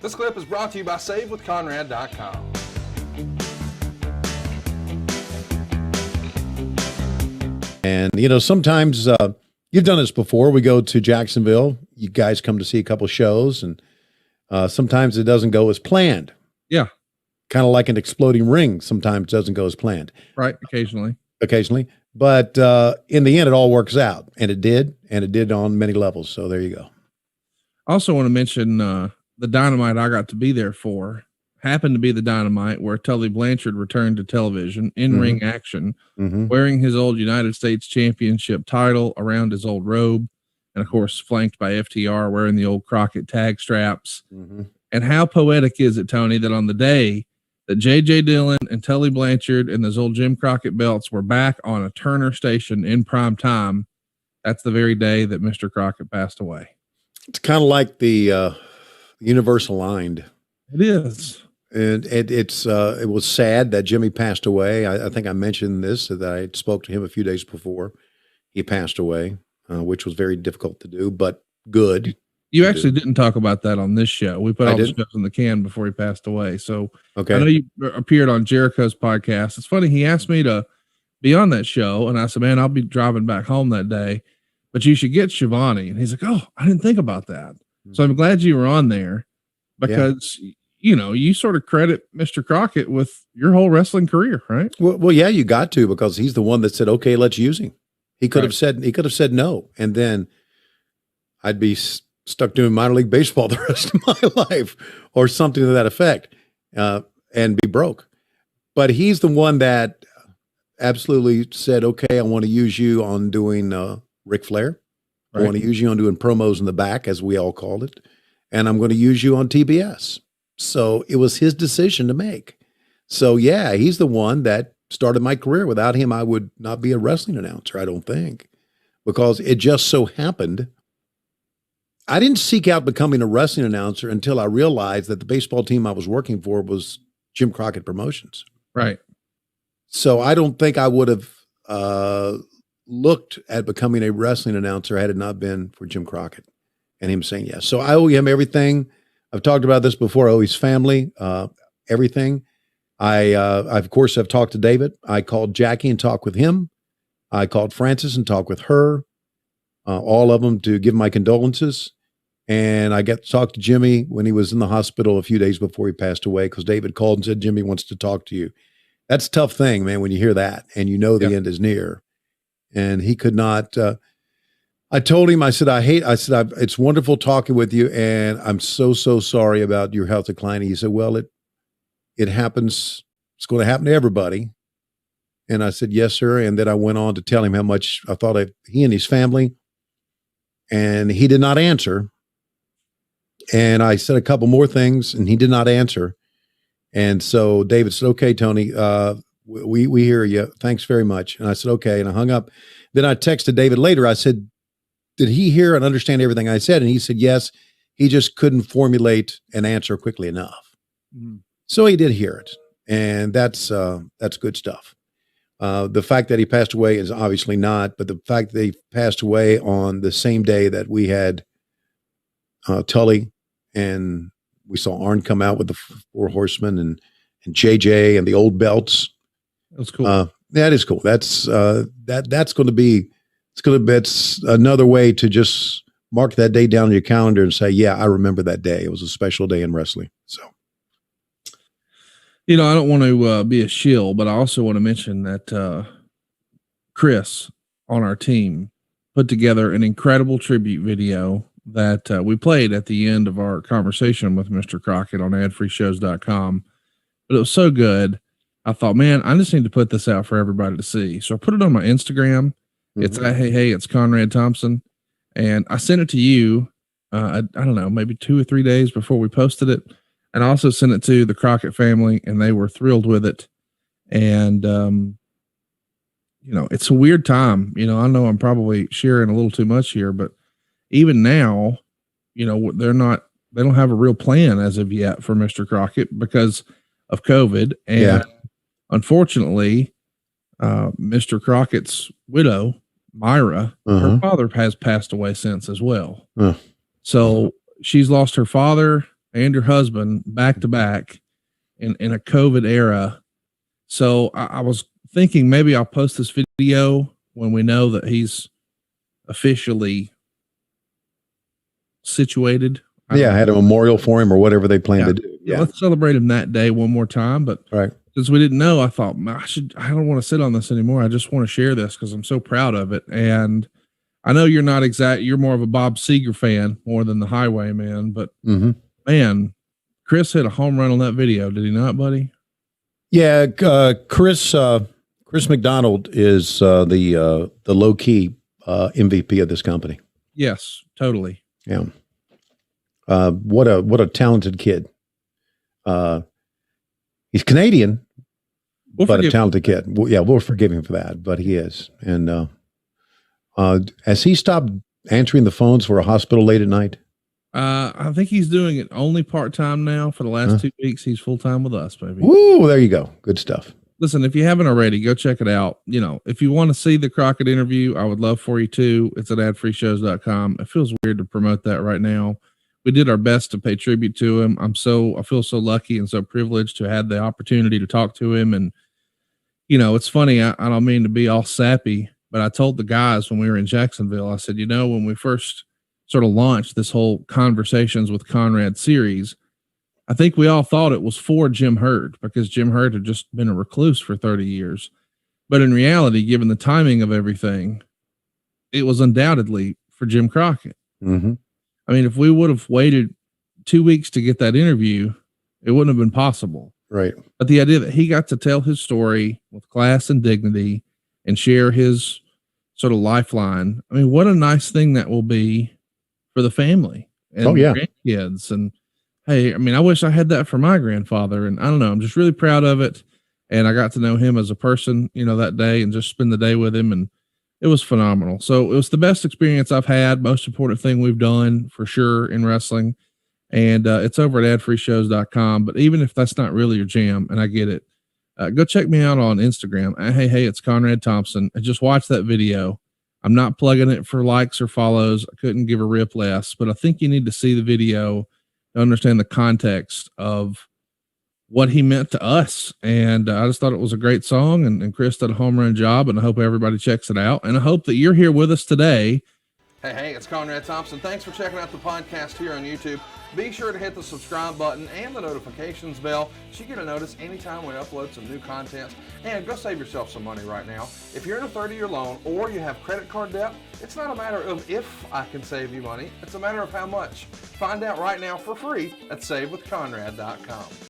This clip is brought to you by SaveWithConrad.com. And, you know, sometimes you've done this before. We go to Jacksonville. You guys come to see a couple shows, and sometimes it doesn't go as planned. Yeah. Kind of like an exploding ring. Sometimes it doesn't go as planned. Right. Occasionally. But in the end, it all works out. And it did on many levels. So there you go. I also want to mention the Dynamite I got to be there for happened to be the Dynamite where Tully Blanchard returned to television in ring action, wearing his old United States Championship title around his old robe. And of course, flanked by FTR wearing the old Crockett tag straps. And how poetic is it, Tony, that on the day that J.J. Dillon and Tully Blanchard and those old Jim Crockett belts were back on a Turner station in prime time, that's the very day that Mr. Crockett passed away. It's kind of like the universe aligned. It is. And it was sad that Jimmy passed away. I think I mentioned this, that I spoke to him a few days before he passed away, which was very difficult to do, but good. You actually didn't talk about that on this show. We put all the shows in the can before he passed away. So okay. I know you appeared on Jericho's podcast. It's funny. He asked me to be on that show, and I said, man, I'll be driving back home that day, but you should get Schiavone. And he's like, oh, I didn't think about that. So I'm glad you were on there because, you know, you sort of credit Mr. Crockett with your whole wrestling career, right? Well, yeah, you got to, because he's the one that said, okay, let's use him. He could have said no. And then I'd be stuck doing minor league baseball the rest of my life or something to that effect, and be broke. But he's the one that absolutely said, okay, I want to use you on doing Ric Flair. I want to use you on doing promos in the back, as we all called it. And I'm going to use you on TBS. So it was his decision to make. So yeah, he's the one that started my career. Without him, I would not be a wrestling announcer, I don't think, because it just so happened. I didn't seek out becoming a wrestling announcer until I realized that the baseball team I was working for was Jim Crockett Promotions. Right. So I don't think I would have looked at becoming a wrestling announcer had it not been for Jim Crockett and him saying yes. So I owe him everything. I've talked about this before. I owe his family everything. I of course have talked to David. I called Jackie and talked with him. I called Frances and talked with her. All of them, to give my condolences. And I got to talk to Jimmy when he was in the hospital a few days before he passed away, because David called and said, Jimmy wants to talk to you. That's a tough thing, man, when you hear that and you know the end is near. And he could not, I told him, I said, it's wonderful talking with you, and I'm so sorry about your health declining. He said, well, it happens. It's going to happen to everybody. And I said, yes, sir. And then I went on to tell him how much I thought of he and his family. And he did not answer. And I said a couple more things, and he did not answer. And so David said, okay, Tony, we hear you. Thanks very much. And I said, okay. And I hung up. Then I texted David later. I said, did he hear and understand everything I said? And he said, yes. He just couldn't formulate an answer quickly enough. So he did hear it. And that's good stuff. The fact that he passed away is obviously not, but the fact that he passed away on the same day that we had Tully, and we saw Arn come out with the Four Horsemen and JJ and the old belts. That's cool. That is cool. That's going to be, it's another way to just mark that day down on your calendar and say, yeah, I remember that day. It was a special day in wrestling. So. You know, I don't want to be a shill, but I also want to mention that Chris on our team put together an incredible tribute video that we played at the end of our conversation with Mr. Crockett on adfreeshows.com. But it was so good. I thought, man, I just need to put this out for everybody to see. So I put it on my Instagram. It's hey, it's Conrad Thompson. And I sent it to you, I don't know, maybe 2 or 3 days before we posted it. And I also sent it to the Crockett family, and they were thrilled with it. And, you know, it's a weird time. You know, I know I'm probably sharing a little too much here, but even now, you know, they don't have a real plan as of yet for Mr. Crockett because of COVID. And unfortunately, Mr. Crockett's widow, Myra, her father has passed away since as well. So she's lost her father and your husband back to back in a COVID era. So I was thinking maybe I'll post this video when we know that he's officially situated. I had a memorial for him or whatever they plan to do. Yeah. Let's celebrate him that day one more time. But since we didn't know, I thought, I don't want to sit on this anymore. I just want to share this because I'm so proud of it. And I know you're not you're more of a Bob Seger fan more than the Highwayman, but man, Chris hit a home run on that video. Did he not, buddy? Yeah. Chris McDonald is the low key MVP of this company. Yes, totally. Yeah. What a talented kid. He's Canadian, but a talented kid. We'll forgive him for that, but he is. And has he stopped answering the phones for a hospital late at night? I think he's doing it only part-time now. For the last 2 weeks, he's full-time with us, baby. Woo, there you go. Good stuff. Listen, if you haven't already, go check it out. You know, if you want to see the Crockett interview, I would love for you to. It's at adfreeshows.com. It feels weird to promote that right now. We did our best to pay tribute to him. I feel so lucky and so privileged to have the opportunity to talk to him. And, you know, it's funny. I don't mean to be all sappy, but I told the guys when we were in Jacksonville, I said, you know, when we first sort of launched this whole Conversations with Conrad series, I think we all thought it was for Jim Hurd because Jim Hurd had just been a recluse for 30 years. But in reality, given the timing of everything, it was undoubtedly for Jim Crockett. Mm-hmm. I mean, if we would have waited 2 weeks to get that interview, it wouldn't have been possible. Right. But the idea that he got to tell his story with class and dignity and share his sort of lifeline. I mean, what a nice thing that will be for the family and grandkids. And hey, I mean, I wish I had that for my grandfather. And I don't know, I'm just really proud of it. And I got to know him as a person, you know, that day and just spend the day with him. And it was phenomenal. So it was the best experience I've had. Most important thing we've done for sure in wrestling. And it's over at adfreeshows.com. But even if that's not really your jam, and I get it, go check me out on Instagram. Hey, it's Conrad Thompson. And just watch that video. I'm not plugging it for likes or follows. I couldn't give a rip less, but I think you need to see the video to understand the context of what he meant to us. And I just thought it was a great song, and Chris did a home run job, and I hope everybody checks it out. And I hope that you're here with us today. Hey, it's Conrad Thompson. Thanks for checking out the podcast here on YouTube. Be sure to hit the subscribe button and the notifications bell so you get a notice anytime we upload some new content. And go save yourself some money right now. If you're in a 30-year loan or you have credit card debt, it's not a matter of if I can save you money. It's a matter of how much. Find out right now for free at savewithconrad.com.